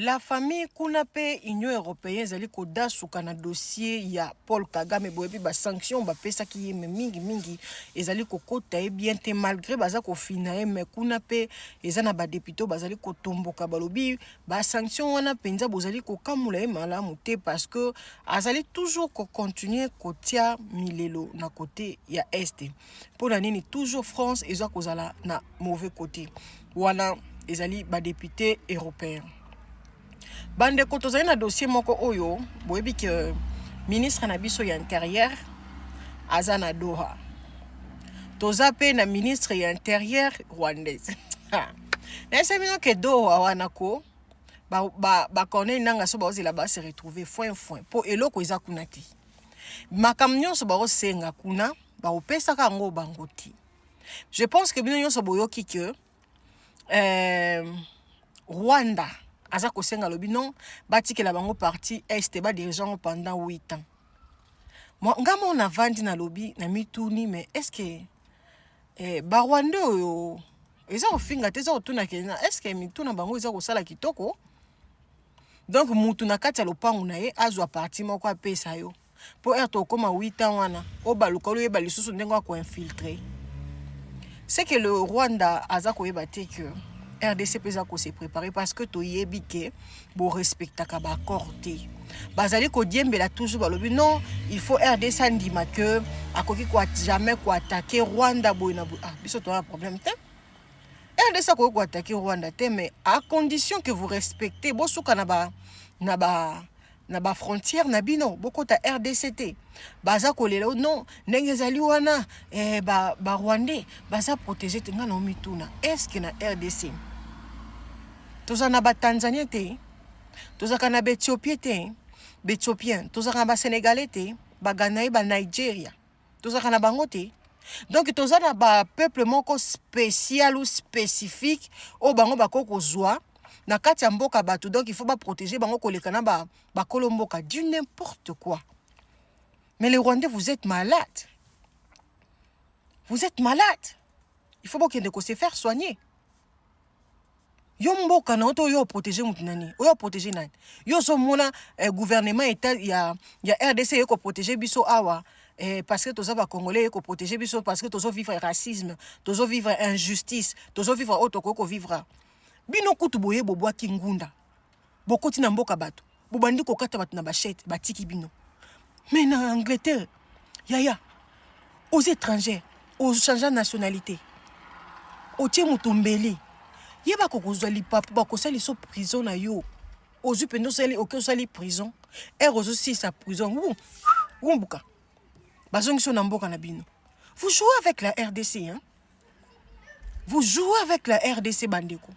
La famille kuna pe Union européenne ezali kodasuka na dossier ya Paul Kagame boyebi ba sanction ba pesa ki yeme mingi ezali kokota e bien te malgré baza ko fina e me kuna pe ezana ba député bazali kotomboka balobi ba sanction wana penza bozali ko kamula e malamu te parce que azali toujours ko continuer kotia milelo na côté ya est pour la nini toujours France eza kozala na mauvais côté wana ezali ba député européen. Bande tozali na dossier moko oyo boyebi ke ministre na biso ya intérieur aza na Doha. Toza pe na ministre ya intérieur rwandaise. Na esa bino ke Doha wana ko ba connaît nanga so bazila ba se retrouver foin po eloko eza kuna ti. Makam nyonso ba osenga kuna ba opesa ka ngo bango ti. Je pense que bino nyonso boyoki ke Rwanda aza kosenga lobi non batiki la bango parti est ba dirigeant pendant 8 ans. Moi ngama on a vandi na lobi na mituni mais est-ce que ba Rwanda yo eza ofinga te eza otuna kena est-ce que mituna bango eza kosala kitoko? Donc mutu na kati ya lopangu na ye azwa parti moko apesa yo po eto koma 8 ans wana o baluka lo yeba lisusu ndengo ko infiltrer. C'est que le Rwanda aza koyeba te que RDC pesa ko se préparer parce que to yebi ke bo respecta ka ba accord. Bazali ko diembela toujours balobi non, il faut RDC andima que akoki ko jamais ko attaquer Rwanda boina biso to un problème te. RDC ko attaquer Rwanda te mais à condition que vous respectez bosuka na ba frontière na bino bokota RDCT baza kolela non ndenge ezali wana ba Rwandais baza protéger tenga na mituna est-ce que na RDC toza na ba Tanzania te toza kana ba Éthiopie te ba Éthiopien toza kana ba Sénégalais te ba Ghana ba Nigeria toza kana bango te donc toza na ba peuple moko spécial ou spécifique o bango bakoko zwa na kati ya mboka bato donc il faut pas protéger bango koleka na ba kolomboka du n'importe quoi. Mais les Rwandais vous êtes malades. Vous êtes malades. Il faut pas qu'il se faire soigner. Yo mboka na oto yo protéger mutunani. Yo protéger nani. Yo so mona gouvernement état ya RDC yo ko protéger biso awa parce que toza ba congolais ko protéger biso parce que tozo vivre racisme, tozo vivre injustice, tozo vivre auto ko vivre. Bino kutu boye bobwa kingunda. Bokoti na mboka bato. Bobandi ko kata bato na bachette, batiki bino. Mais en Angleterre, yaya, aux étrangers, aux changeants de nationalité, aux tiemutumbeli, yeba kokozwa li papa, bakosali so prison na yo. Aux upendo sali okosali prison, aux aussi sa prison. Wumbuka. Bazongi so na mboka na bino. Vous jouez avec la RDC, hein? Vous jouez avec la RDC bandeko.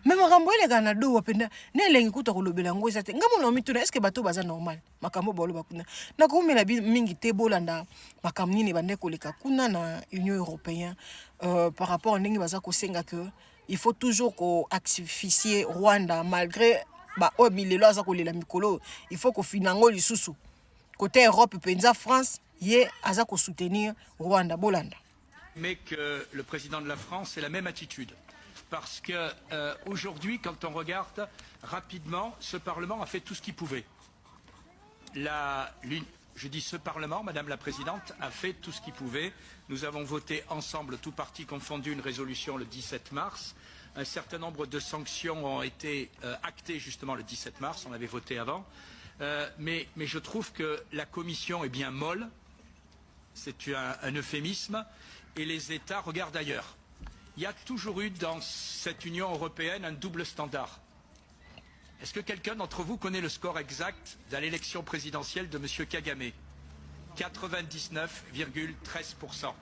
Même makambo ele kana do wapenda ne lengi kuta kolobela ngo ezate ngamo na mituna est-ce que bato baza normal makambo bolo bakuna na ko mela mingi te bolanda makambo nini bande koleka kuna na Union européenne par rapport à ndenge baza ko senga que il faut toujours ko actifier Rwanda malgré ba o milelo aza kolela mikolo il faut ko finango lisusu côté Europe penza France ye aza ko soutenir Rwanda bolanda. Mais que le président de la France ait la même attitude. Parce que aujourd'hui, quand on regarde rapidement, ce Parlement a fait tout ce qu'il pouvait. Je dis ce Parlement, Madame la Présidente, a fait tout ce qu'il pouvait. Nous avons voté ensemble, tous partis confondus, une résolution le 17 mars. Un certain nombre de sanctions ont été actées justement le 17 mars, on avait voté avant. Mais je trouve que la Commission est bien molle, c'est un euphémisme, et les États regardent ailleurs. Il y a toujours eu dans cette Union européenne un double standard. Est-ce que quelqu'un d'entre vous connaît le score exact de l'élection présidentielle de M. Kagame? 99,13%.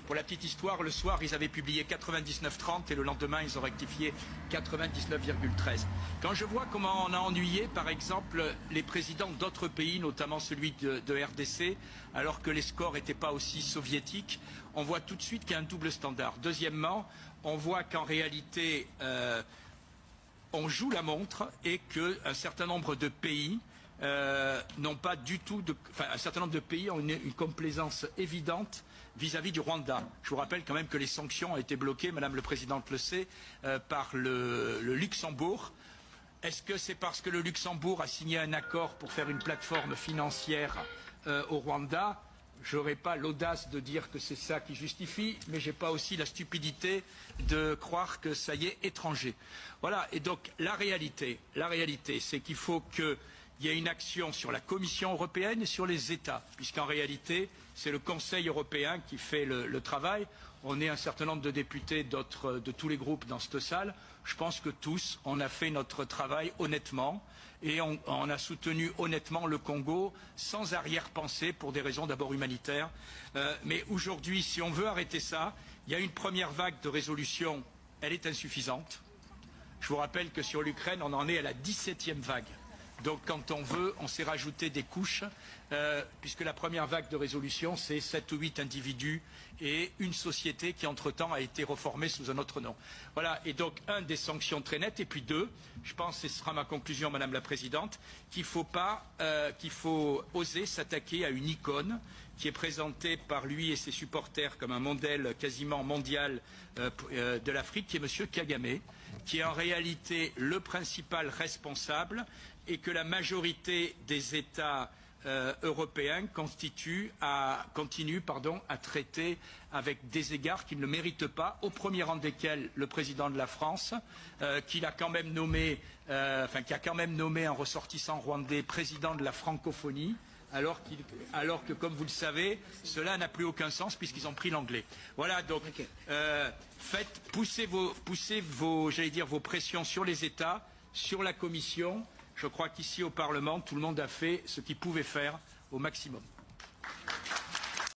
Pour la petite histoire, le soir, ils avaient publié 99,30 et le lendemain, ils ont rectifié 99,13. Quand je vois comment on a ennuyé, par exemple, les présidents d'autres pays, notamment celui de RDC, alors que les scores n'étaient pas aussi soviétiques, on voit tout de suite qu'il y a un double standard. Deuxièmement, on voit qu'en réalité, on joue la montre et qu'un certain nombre de pays n'ont pas du tout un certain nombre de pays ont une complaisance évidente vis-à-vis du Rwanda. Je vous rappelle quand même que les sanctions ont été bloquées, Madame le Présidente le sait, par le Luxembourg. est-ce que c'est parce que le Luxembourg a signé un accord pour faire une plateforme financière au Rwanda? Je n'aurai pas l'audace de dire que c'est ça qui justifie, mais je n'ai pas aussi la stupidité de croire que ça y est étranger. Voilà, et donc la réalité c'est qu'il faut qu'il y ait une action sur la Commission européenne et sur les États, puisqu'en réalité, c'est le Conseil européen qui fait le travail. On est un certain nombre de députés de tous les groupes dans cette salle. Je pense que tous, on a fait notre travail honnêtement et on a soutenu honnêtement le Congo sans arrière-pensée pour des raisons d'abord humanitaires. Mais aujourd'hui, si on veut arrêter ça, il y a une première vague de résolution, elle est insuffisante. Je vous rappelle que sur l'Ukraine, on en est à la 17e vague. Donc quand on veut, on s'est rajouté des couches, puisque la première vague de résolution, c'est 7 ou 8 individus et une société qui, entre-temps, a été reformée sous un autre nom. Voilà, et donc, un, des sanctions très nettes, et puis deux, je pense, et ce sera ma conclusion, Madame la Présidente, qu'il faut oser s'attaquer à une icône qui est présentée par lui et ses supporters comme un modèle quasiment mondial de l'Afrique, qui est M. Kagame, qui est en réalité le principal responsable et que la majorité des États européens continuent à traiter avec des égards qu'ils ne méritent pas, au premier rang desquels le président de la France, qui a quand même nommé un ressortissant rwandais président de la francophonie, alors que, comme vous le savez, cela n'a plus aucun sens puisqu'ils ont pris l'anglais. Voilà, donc, poussez vos pressions sur les États, sur la Commission. Je crois qu'ici, au Parlement, tout le monde a fait ce qu'il pouvait faire au maximum.